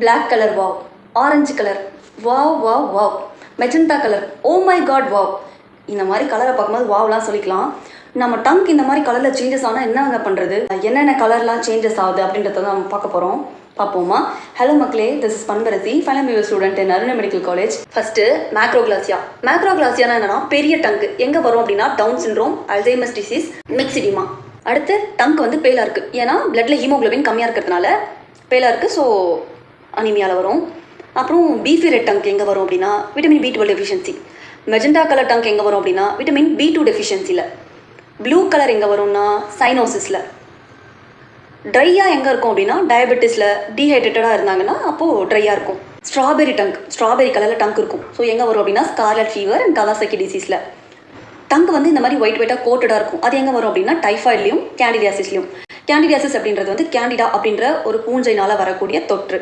Black colour wow, orange colour wow wow wow, magenta colour oh my God wow. இந்த மாதிரி கலரை பார்க்கும்போது வாவ்லாம் சொல்லிக்கலாம். நம்ம டங்க் இந்த மாதிரி கலரில் சேஞ்சஸ் ஆனால் என்னங்க பண்ணுறது, என்னென்ன கலர்லாம் சேஞ்சஸ் ஆகுது அப்படின்றத நம்ம பார்க்க போகிறோம். பார்ப்போமா? ஹலோ மக்களே, this is Panbarasi, final year student in Aruna medical college. First macroglossia. மேக்ரோகிளாசியானா என்னன்னா பெரிய டங்க் எங்கே வரும் அப்படின்னா Down syndrome, Alzheimer's disease, myxoedema. அடுத்து டங்க் வந்து பேலாக இருக்குது, ஏன்னா பிளட்டில் ஹீமோக்ளோபின் கம்மியாக இருக்கிறதுனால பேலாக இருக்குது, ஸோ அனிமியாவில் வரும். அப்புறம் பீஃபி ரெட் டங்க் எங்கே வரும் அப்படின்னா vitamin B12 deficiency. Magenta colour tongue எங்கே வரும் அப்படின்னா விட்டமின் B2 டெஃபிஷியன்சியில். ப்ளூ கலர் எங்கே வரும்னா சைனோசிஸில். ட்ரையாக எங்கே இருக்கும் அப்படின்னா டயபெட்டிஸில், டீஹைட்ரேட்டடாக இருந்தாங்கன்னா அப்போது ட்ரையாக இருக்கும். ஸ்ட்ராபெரி டங்க், ஸ்ட்ராபெரி கலரில் டங்க் இருக்கும். ஸோ எங்கே வரும் அப்படின்னா ஸ்கார்லட் ஃபீவர் அண்ட் கவாசாக்கி டிசீஸில். டங்க் வந்து இந்த மாதிரி ஒயிட்டாக கோட்டடாக இருக்கும். அது எங்கே வரும் அப்படின்னா டைஃபாய்ட்லையும் கேண்டிடியாசிஸ்லையும். கேண்டிடியாசிஸ் அப்படின்றது வந்து கேண்டிடா அப்படின்ற ஒரு பூஞ்சைனால் வரக்கூடிய தொற்று.